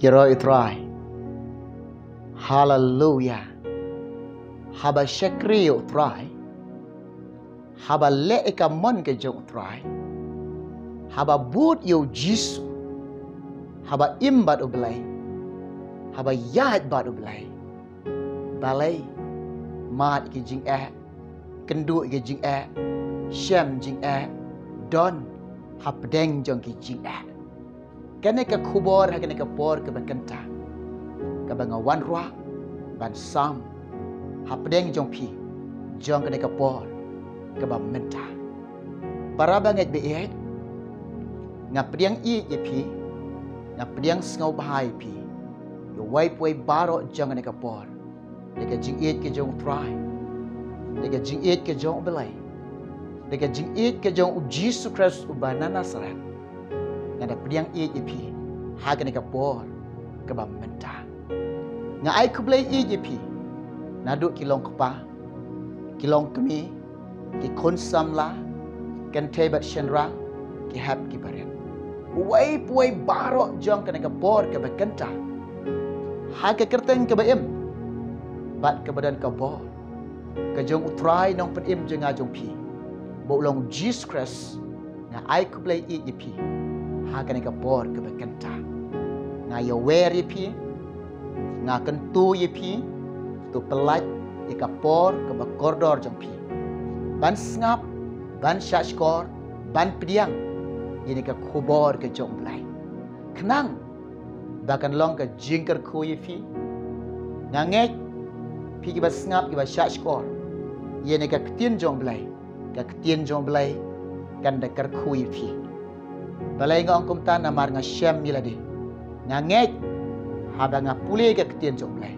Kira itrai. Hallelujah. Haba syakri utrai. Haba le'ika mon ke jong utrai. Haba but yo jisu. Haba imbat ublay. Haba yad bat ublay. Balay. Mat ke jing Kendu ke jing Shem jing Don. Hapdeng jong ke jing Kene ke kubor kene ke por ke bekenta. Ke bangawan ruah ban sam. Hapdeng jong pi. Jong kene ke por ke ba menta. Para banget beet. Ngapdiang i ye pi. Ngapdiang sngau bahai pi. Yo wai poi baro jong kene ke por. Deka jing it ke jong try. Deka jing it ke jong belai. Deka jing it ke jong Jesus Christ ubanana sarat. Ngada pediang EJP haga ni kapor ke bam menta nga ai kublai EJP naduk kilong kepa kilong kemi ki konsam la kan tebat shenra ki hab ki baret wai puai barok jong kan kapor ke bekenta haga kerteng ke baim bat ke badan kapor ke jong utrai nong penim jenga jong pi bolong Jesus Christ nga ai kublai EJP haga ni kapor ke bekenta nga yo wer yepi nga kentu yepi tu pelat ye kapor ke bakordor jong pi ban ngap ban syashkor ban pediang ini ke kubor ke jong blai kenang bahkan long ke jingker ku yepi nga ngek pi ke ngap ke syashkor ini ke ketien jong blai kan dekar ku yepi balai ngong kum tan amar nga shem milade ngangek haba nga pule ke ketien jong blai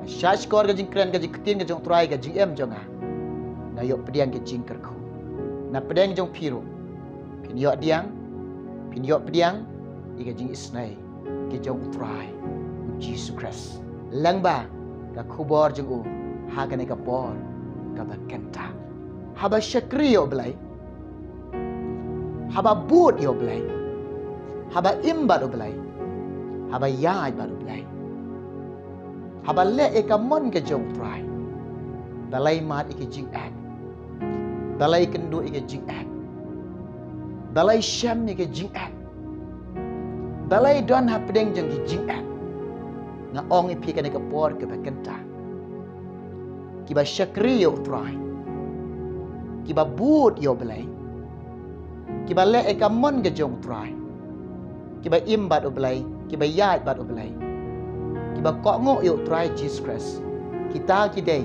shash kor ke jingkren ke ketien ke jong trai ke gm jonga na yo pediang ke jingker ku na pedang jong piro pin yo pediang ke jing isnai ke jong trai Jesus Christ langba ka kubor jong u haga ne ka por ka bakenta haba syakri yo blai haba but yo blai haba imbat yo blai haba yai bat yo blai haba le ekamon ke jong try balai mat ke jing balai kendu ke jing balai syam ni ke jing balai don hapdeng jong ke jing nga ong ipi ke por ke bakenta kiba syakri yo try kiba but yo blai kiba le ekamon ke jong try kiba imbat oblai kiba yat bat oblai kiba kokngok yo try Jesus Christ kita kidai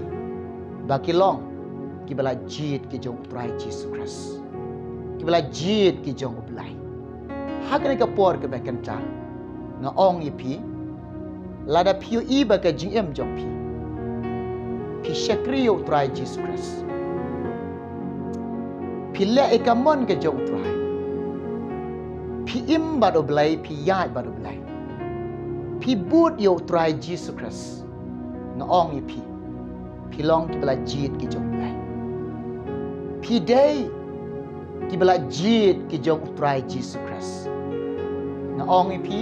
bakilong kiba la jit ke jong try Jesus Christ kiba la jit ke jong oblai hakne ka por ke bekenta nga ong ipi lada piu iba ke jingem jong pi syakri yo try Jesus Christ pile ekamon ke jong try pi imbat oblai pi yat bat oblai pi but yo try Jesus Christ ngaong ye pi long ki bala jit ki jong blai pi day ki bala jit ki jong try Jesus Christ ngaong ye pi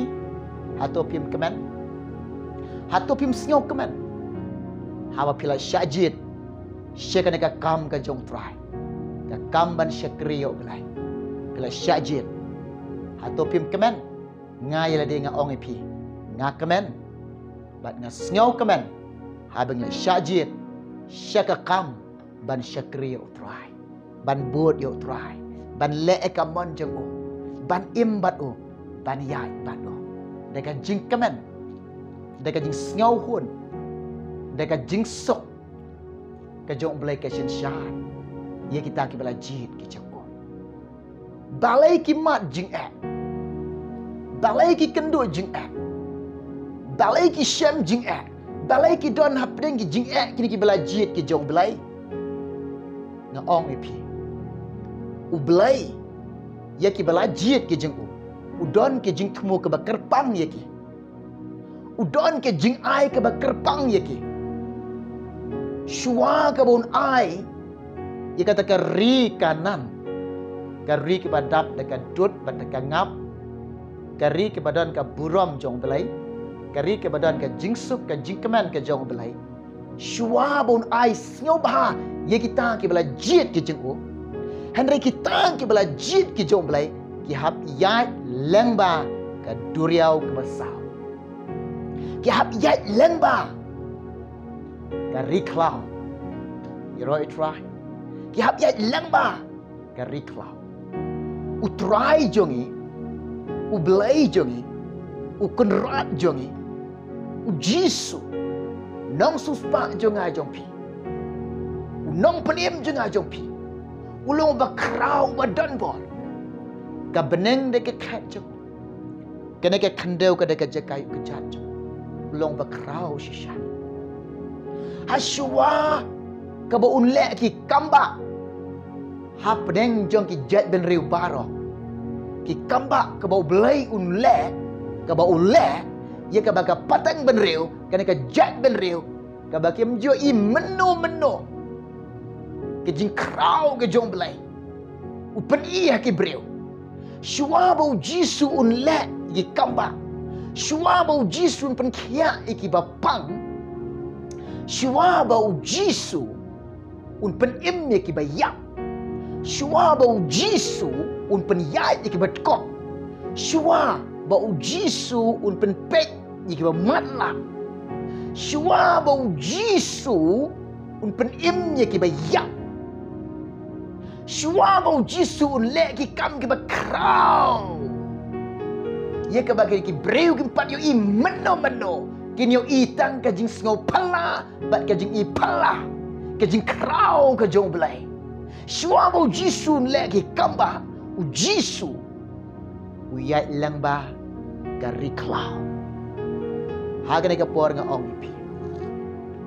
hato pim kemen hato pim snyo kemen hawa pila syajit syekane ka kam ka jong try ka kam ban syakri yo blai pila syajit hato pim kemen ngai la de nga ong ipi nga kemen bat nga snyaw kemen habang la syajit syaka kam ban syakri yo try ban bud yo try ban le ekamon jeng o ban imbat o ban yai bat o deka jing kemen deka jing snyaw hun deka jing sok ka jong blai ka shin shan ye kita ki bala jit ki jeng o balai ki mat jing balai ki kendu jing balai ki syam jing balai ki don hapdeng ki jing kini ki bala jit ki jong blai nga ong ipi u blai ya ki bala jit ki jeng u don ki jing kemu ke bakerpang ye ki u don ki jing ai ke bakerpang ye ki shua ke bon ai ye kata ke ri kanan kari ke badap dekat dut badaka ngap kari ke badan ka buram jong belai kari ke badan ke jingsuk ke jingkeman ke jong belai. Shua bon ai snyo bah ye kita ke bela jit ke jengu. Henry kita ke bela jit ke jong belai ki hap yat lengba ke duriau ke basau. Ki hap yat lengba ke riklau. You know it right? Ki hap yat lengba ke riklau. Utrai jongi, ubelai jongi, ukenrat jongi, ujisu, nong suspa jonga jongpi, nong penim jonga jongpi, ulong bakrau badan bol, kabeneng deke kacang, kena ke kandau ke deke jakai kejat, ulong bakrau shisha, haswa kabo unle ki kamba. Hapdeng jong ki jet ben riu baro ki kamba ke bau belai unle ke bau le ye ke baga patang ben riu kena ke jet ben riu ke bagi menjo i meno ke jing krau ke jong belai upen i ki briu shua bau jisu unle ki kamba shua bau jisu pen kia ki bapang shua bau jisu un pen im ki bayak Shua bau jisu un pen yai iki betkok. Shua bau jisu un pen pek iki matla. Shua bau jisu un pen im iki bayak. Shua bau jisu un le ki kam ki bakrau. Ye ka bagi ki breu ki pat yo i meno. Kin yo i tang ka jing sngo pala, bat ka jing i pala. Ka jing krau ka jong belai. Shua bau jisu lagi kamba ujisu uyat langba gari klau haga nega por nga ong ipi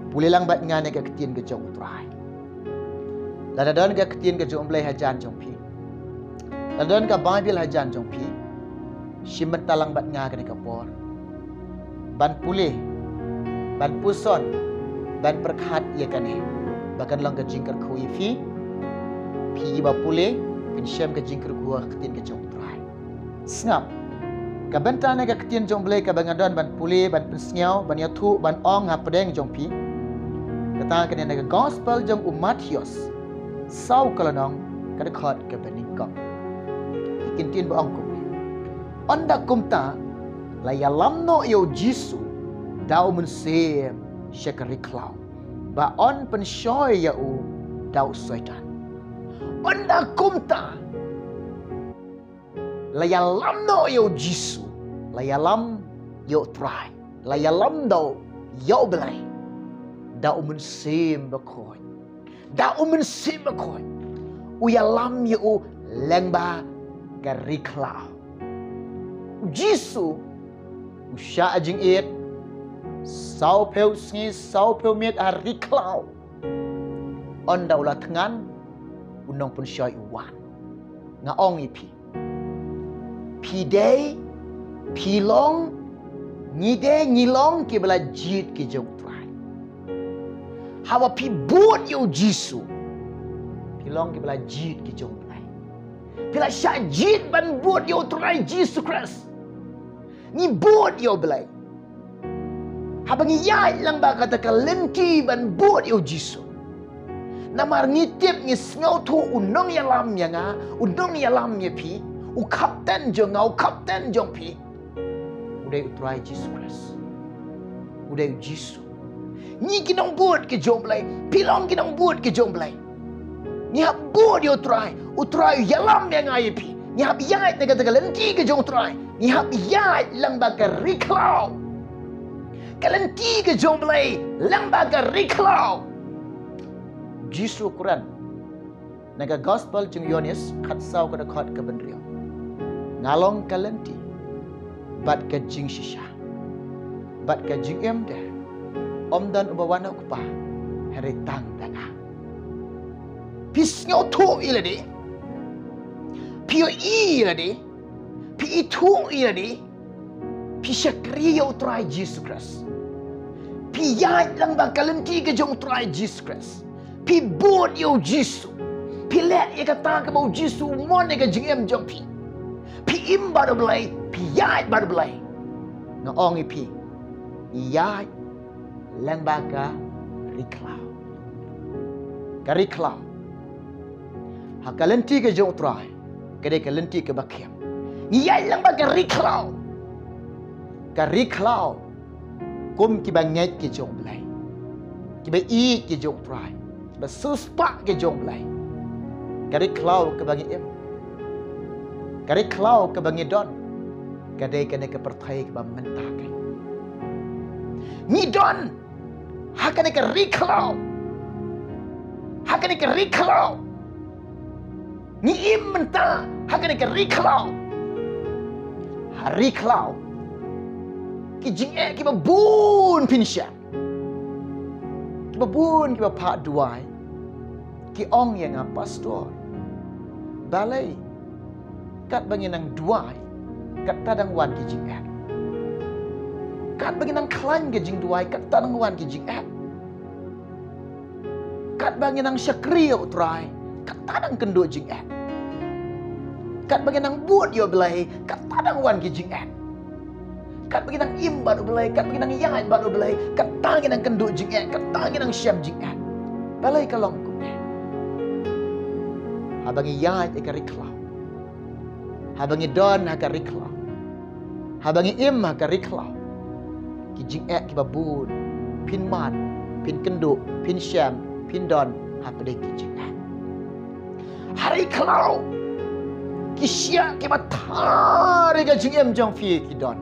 puli lang bat nga nega ketien ke jong utrai lada don ga ketien ke jong blai hajan jong pi lada don ga bible hajan jong pi shimet talang bat nga nega por ban puli ban puson ban perkhat ye kane bahkan lang ga jingkar khu ifi Pi ba pule kin shem ka jingkir gua ketin ke jong trai snap ka bentana ka ketin jong blai ka bangadon ban pule ban pensnyau ban yathu ban ong ha pedeng jong pi kata kene na gospel jong Matius sau kalanong ka dekhot ka bening kop ikin tin ba ong ko onda kumta la yalam no yo jisu dau mun sem shekari klau ba on pen shoy ya u dau soitan Onda kumta layalam no yo jisu layalam yo try layalam do yo belai da umun sim bakoy uyalam yo lengba garikla jisu usha ajing it sau peu sngi sau peu met ariklau onda ulah tengan unong pun syai wan nga ong ipi pi day pi long ni day ni long ke bela jit ke jong trai hawa pi buat yo jisu pi long ke bela jit ke jong trai pila sya jit ban buat yo trai jisu Christ ni buat yo belai habang iyai lang ba kata ka lenti ban buat yo jisu namar ngitip ngi snau tu unong yalam nga unong yalam ye pi u kapten jong ngau kapten jong pi udai utrai Jesus Christ udai jisu ni kinong buat ke jong blai pilong kinong buat ke jong blai ni hab buat yo utrai yalam nga ye pi ni hab yai nega tega lenti ke jong utrai ni hab yai lang ba ka riklau kalenti ke jong blai lang ba ka riklau Jisu Quran naga gospel jeng Yohanes khat sau ka dekhot ka benrio ngalong kalenti bat ka jing shisha bat ka jing emde omdan ubawana kupa hari tang danga pisnyo tu iladi pio iladi pi itu iladi pi syakriyo try Jesus Christ pi yat lang ba kalenti ka jong try Jesus Christ pi buat yo jisu pi let ye kata ke bau jisu mon ke jingem jong pi im bar belai pi yat bar belai nga ong pi Ia lembaga riklau. Kariklau. Hakalenti ke jong trai. Kedai kalenti ke bakiam. Ia lembaga riklau. Kariklau. Kum kiba ngait ke jong belai. Kiba i ke jong trai. Kiba suspak ke jong belai. Kariklau ke bangi em. Kariklau ke bangi don. Kadai kena ke pertai ke mentah. Ni don. Hakane ke riklau. Hakane ke riklau. Ni im mentah. Hakane ke riklau. Hariklau. Ki jing ki babun pinsya. Ki babun ki bapak duai. Ki ong yang pastor. Balai. Kat bagi nang duai. Kat tadang wan ki jing Kat bagi nang klan ke jing duai. Kat tadang wan ki jing Kat bagi nang syakriyo trai. Kat tadang kendo jing Kat bagi nang buat yo belai. Kat tadang wan ki jing Kat bagi nang im baru belai. Kat bagi nang yai baru belai. Kat tangi nang kendo jing Kat tangi nang syam jing Balai kalong ku Habangi yai ikariklau. Habangi don hakariklau. Habangi im hakariklau. Ki jing ki babun. Pin man. Pin kendo. Pin syam. Pin don. Hapadai ki jing Hariklau. Ki syia ki batari ka jing em jong fi ki don.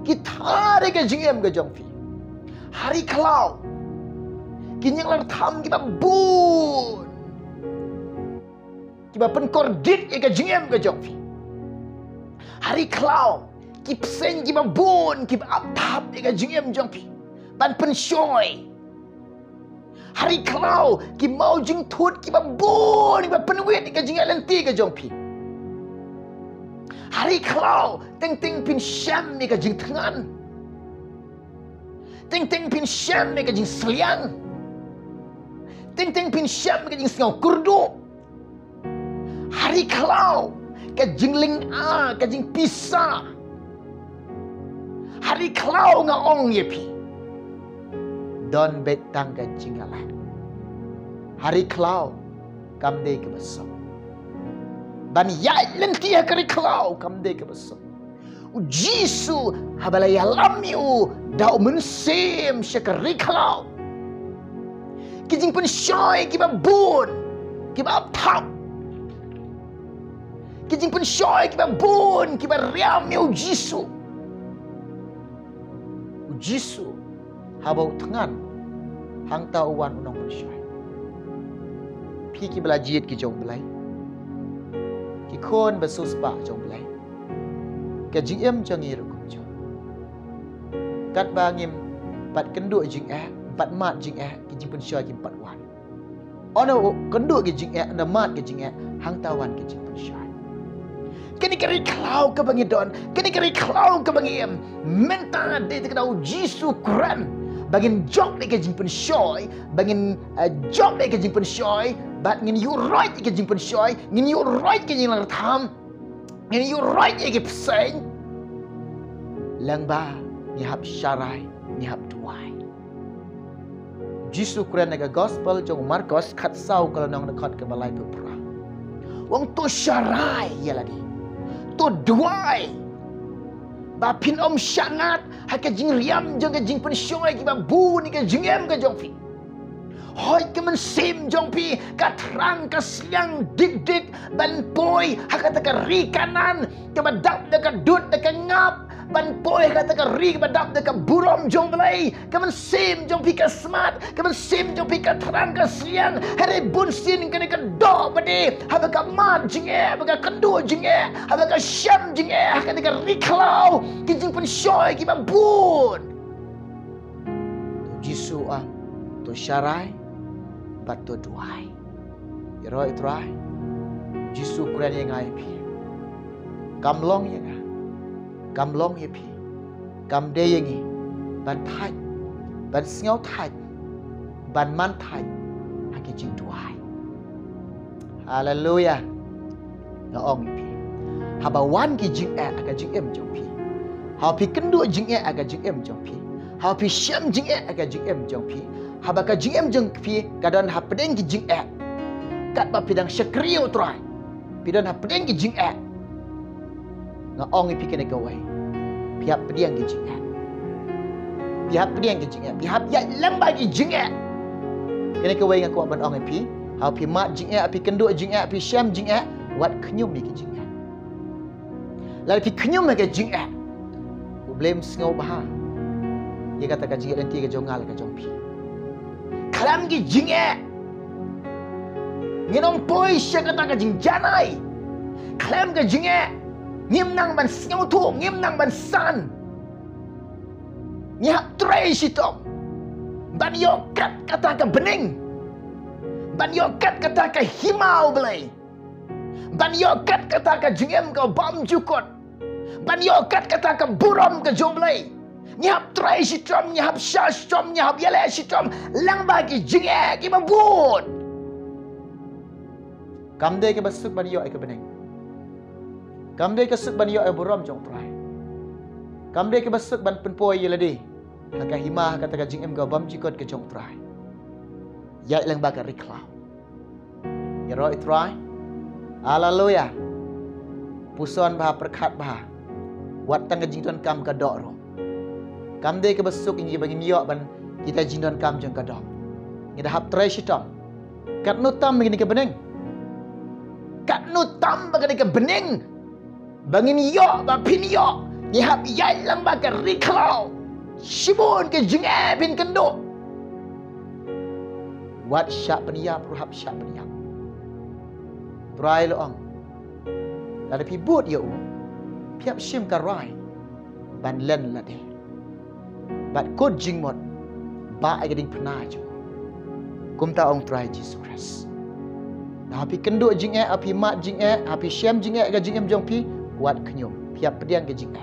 Ki thari ka jing em ka jong fi. Hariklau. Ki nyang lar tham ki babun. Ki ba pen kordit ka jing em ka jong fi. Hariklau. Ki psen ki babun ki ba ap thap ka jing em jong fi. Ban pen shoy. Hari kalau ki mau jing thut ki babon ki penwet ki jing lenti ke jong pi. Hari kalau teng pin syam ni ke jing tengan. Teng pin syam ni ke jing seliang. Teng pin syam ni ke jing sengau kurdu. Hari kalau ke jing ling ke jing pisa. Hari kalau ngaong ye pi. Don betang ke jingalah. Hari klau kamde ke besok. Dan yai lentia kari klau kamde ke besok. Jisu habala yalamiu dau mensim syakari klau. Kijing pun syoy kiba bun kiba aptap. Kijing pun syoy kiba bun kiba riamiu Jisu. Jisu habau tengan hang tau wan unang bersyaih. Pi ki belajit ki jong belai. Ki kon besus pa jong belai. Ka jing em jong ir kum jong. Kat bangim pat kenduk jing pat mat jing ki jing bersyaih ki pat wan. Ono kenduk ki jing na mat ki jing hang tawan ki jing bersyaih. Kini kari klau ke bangi don, kini kari klau ke bangi em. Mentah de te kau Jisu Quran. Bagin job ni ke jimpen shoy, bagin job ni ke jimpen shoy, bat ngin you right ke jimpen shoy, ngin you right ke jing lang tham, ngin you right ke psain. Lang ba ni hab syarai, ni hab tuai. Jisu Quran naga gospel jong Marcos khat sau kalau nang dekat ke balai pepra. Wong to syarai ya lagi. To duai. Ba pin om syangat hak jing riam jong ke jing pen syoy ki ba bu ni ke jing em ke jong fi. Hoi ke men sim jong pi ka terang ka siang dik ban poi hak kata ke ri kanan ke badap de ka dut de ka ngap ban poi kata ke ri ke badap de ka burom jong belai ke men sim jong pi ka smart ke men sim jong pi ka terang ka siang hari bun sin ke ka do bade hak ka mat jing e hak ka kendu jing e hak ka syam jing e hak ka ri klau ki jing pen syoy ki ba bun Jisu to syarai patut duai. Iroi try. Jisu Quran yang ngai pi. Kamlong yang ah. Kamlong ye pi. Kam de yang ni. Ban thai. Ban sngau thai. Ban man thai. Haki jing duai. Hallelujah. Ngaong pi. Haba wan ki jing aka jing em jong pi. Hau pi kendu jing aga jing jong pi. Hau pi syam jing aga jing jong pi. Habaka jing jong pi kadon ha pedeng ki jing kat ba pidang syakriu trai. Pidon ha pedeng ki jing nga ong pi kena gawai. Pihak pedeng ki jing Pihak pedeng ki jing Pihak ya lamba ki jing kena gawai nga ko ban ong pi. Hau pi mat jing pi kendu jing pi syam jing wat kenyum ni ki jing lalu pi kenyum ke jing blame sengau bah. Dia kata ka jing nanti ke jongal ke jong pi. Kalam ki jing nginong poi sya kata ka jing janai. Kalam ke jing ngim nang ban sengau tu, ngim nang ban san. Nyap trai sitom. Ban yo kat kata ka bening. Ban yo kat kata ka himau belai. Ban yo kat kata ka jingem ka bam jukot. Ban yo kat kata ka buram ka jomlai. Nyap trai sitom, nyap syah sitom, nyap yale sitom. Lang bagi jinge ki babut. Kamde ke basuk ban yo ke bening. Kamde ke suk ban yo buram jong trai. Kamde ke basuk ban penpoi yeladi. Haka himah kata ka jingem ka bam jukot ke jong trai. Ya lang bagi riklau. Ya roi trai. Haleluya. Puson bah perkat bah. Wat tang jing tuan kam ka dok ro. Kam de ke besuk inji bagi niok ban kita jing tuan kam jeng ka dok. Ngida hap trai sitam. Kat nutam begini ke bening. Kat nutam begini ke bening. Bagi niok ba piniok. Ni hap yai lamba ke riklau. Sibun ke jing bin kenduk. Wat syak peniap ruhap syak peniap. Try lo ang. Lalu pi but ya piap sim karai. Ban len la de. Bat kod jing mot. Ba ai gading pernah jo. Kum ta ong try Jesus Christ. Nah pi kenduk jing api mat jing api syam jing ga jing jong pi wat kenyum. Piap pediang ke jing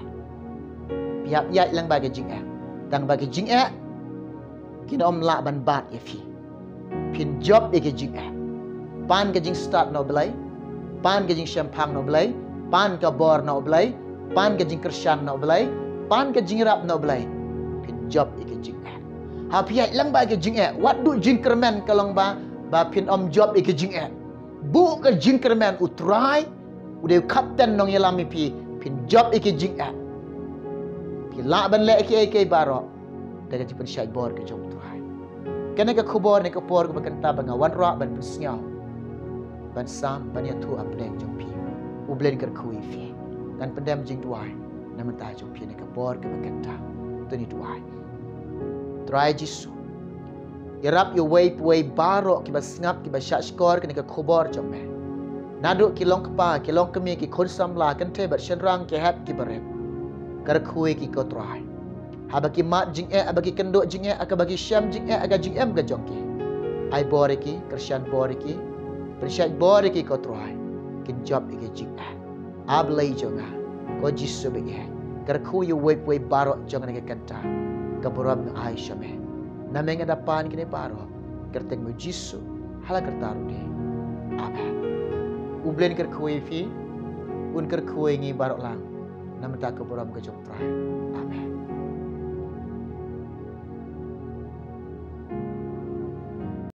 Piap yat lang bagi jing Tang bagi jing kina om la ban bat ya fi. Pin job ke jing pan ke jing start no belai. Pan ke jing syampang no belai, pan ke bor no belai, pan ke jing kersan no belai, pan ke jing rap no belai. Pin job ke jing ha piat lang ba ke jing wat du jing kerman kalong ba pin om job ke jing bu ke jing kerman utrai udah kapten nong yalami pi pin job ke jing pi la ban le ke baro daga jipun syai bor ke jom utrai kena ke kubor ne ke por ke bakanta banga wan ra ban pusnyau ban sam ban ya tu apdeng jong pi ublen ker kui fi kan pendam jing duai na mata jong pi ne ke bor ke bakanta tu ni duai try jisu irap yo way baro ki basngap ki basyak skor ke ne ke kubor jong me naduk ki long kepa ki long kemi ki khon samla kan te bat shenrang ki hat ki baret ker kui ki ko try habaki mat jing abaki kenduk jing akabagi syam jing aga jing ga jong ki ai bor ki kersyan bor ki Persyat bore ki ko try. Kin job ki jing ablai jonga. Ko jisu begi. Ker ku yu way barok jonga ke kanta. Kaburam ai syame. Nameng adapan kini baro. Ker teng mu jisu hala ker taru de. Amen. Ublen ker ku fi un ker ku ngi barok lang. Namta kaburam ke jong try. Amen.